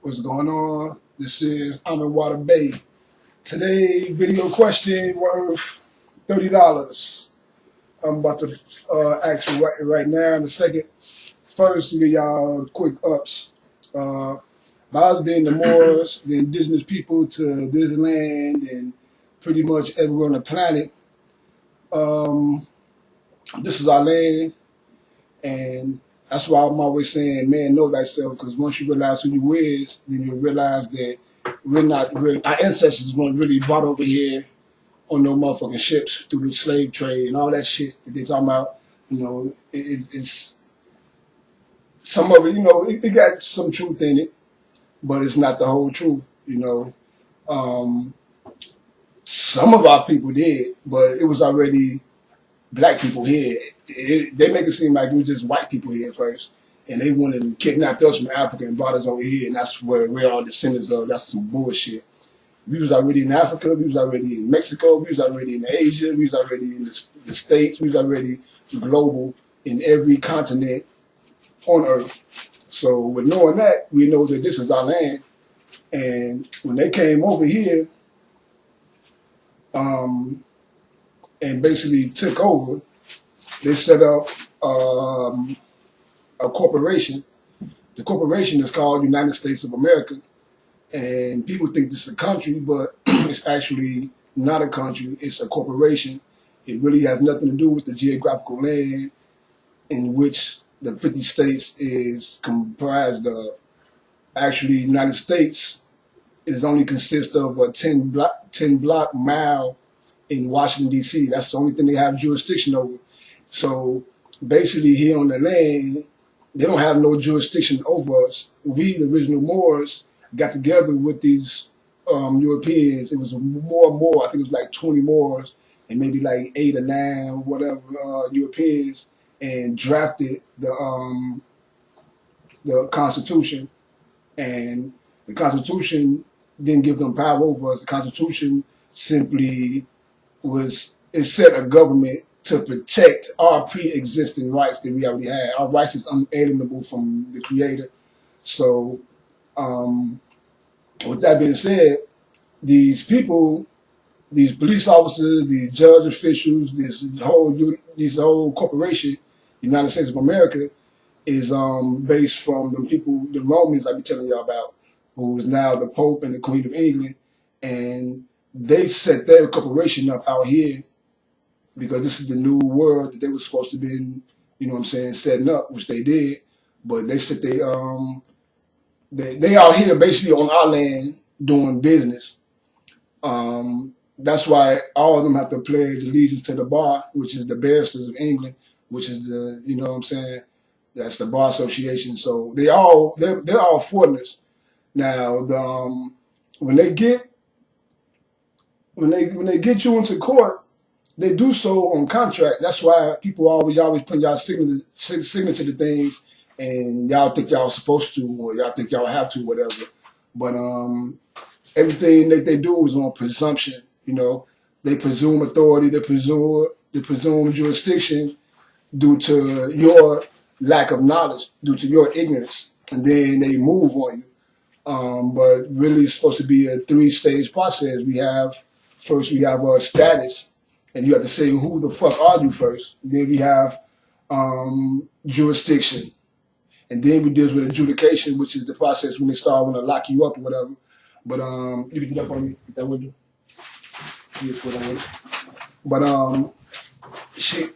What's going on? This is I'm in Water Bay. Today, video question worth $30. I'm about to ask you right now in a second. First, give y'all quick ups. By us being the Moors, the indigenous people to this land and pretty much everywhere on the planet, um, this is our land. And that's why I'm always saying, man, know thyself, because once you realize who you is, then you realize that we're not really, our ancestors weren't really brought over here on no motherfucking ships through the slave trade and all that shit that they talking about. It's some of it, it got some truth in it, but it's not the whole truth. Um, some of our people did, but it was already black people here. They make it seem like it was just white people here first, and they went and kidnapped us from Africa and brought us over here, and that's where we're all descendants of. That's some bullshit. We was already in Africa, we was already in Mexico, we was already in Asia, we was already in the States, we was already global in every continent on Earth. So with knowing that, we know that this is our land. And when they came over here and basically took over, they set up a corporation. The corporation is called United States of America, and people think this is a country, but it's actually not a country. It's a corporation. It really has nothing to do with the geographical land in which the 50 states is comprised of. Actually, United States is only consists of a 10 block mile in Washington, D.C. That's the only thing they have jurisdiction over. So basically here on the land, they don't have no jurisdiction over us. We, the original Moors, got together with these Europeans. It was more, I think it was like 20 Moors and maybe like 8 or 9, whatever, Europeans, and drafted the Constitution. And the Constitution didn't give them power over us. The Constitution simply it set a government to protect our pre-existing rights that we already had. Our rights is unalienable from the Creator. So, with that being said, these people, these police officers, these judge officials, this whole corporation, United States of America, is based from the people, the Romans I be telling y'all about, who is now the Pope and the Queen of England, and they set their corporation up out here because this is the new world that they were supposed to be, setting up, which they did. But they said they out here basically on our land doing business. That's why all of them have to pledge allegiance to the bar, which is the barristers of England, which is that's the bar association. So they're all foreigners. Now when they get you into court, they do so on contract. That's why people always put y'all signature to things, and y'all think y'all supposed to, or y'all think y'all have to, whatever. But everything that they do is on presumption. They presume authority, they presume jurisdiction due to your lack of knowledge, due to your ignorance, and then they move on you. But really, it's supposed to be a 3-stage process. We have a status, and you have to say who the fuck are you first. Then we have jurisdiction, and then we deal with adjudication, which is the process when they start want to lock you up or whatever. But you can do that for me. Get that with you. Yes, what I want.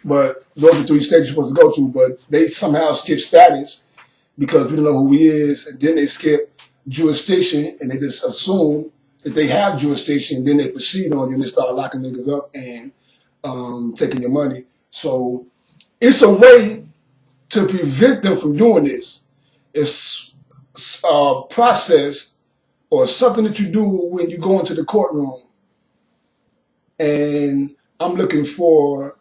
But those are 3 stages you're supposed to go to. But they somehow skip status because we don't know who he is, and then they skip jurisdiction, and they just assume that they have jurisdiction, and then they proceed on you, and they start locking niggas up and taking your money. So it's a way to prevent them from doing this. It's a process or something that you do when you go into the courtroom. And I'm looking for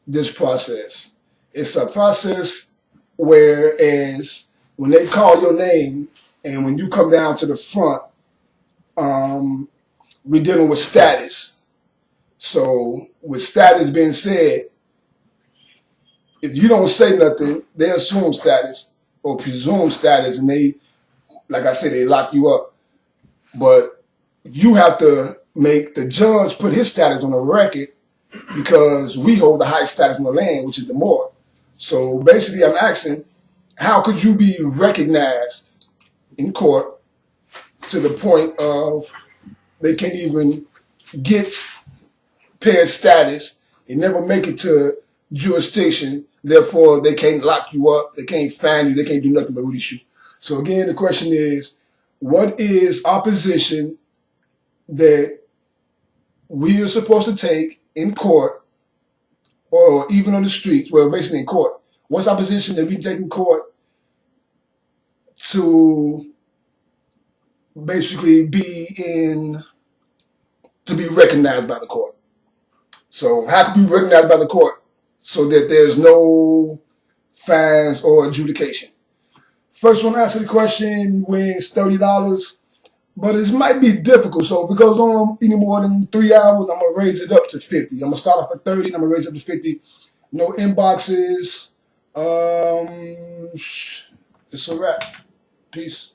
this process. It's a process whereas when they call your name and when you come down to the front, we're dealing with status. So with status being said, if you don't say nothing, they assume status or presume status, and they like I said, they lock you up. But you have to make the judge put his status on the record because we hold the highest status in the land, which is the morgue. So basically, I'm asking, how could you be recognized in court to the point of they can't even get paired status, they never make it to jurisdiction, therefore they can't lock you up, they can't fine you, they can't do nothing but release you. So again, the question is, what is opposition that we are supposed to take in court or even on the streets, well, basically in court? What's opposition that we take in court to basically to be recognized by the court? So how can we be recognized by the court so that there's no fines or adjudication? First one to answer the question wins $30, but it might be difficult. So if it goes on any more than 3 hours, I'm gonna raise it up to 50. I'm gonna start off at 30, and I'm gonna raise it up to 50. No inboxes. It's a wrap. Peace.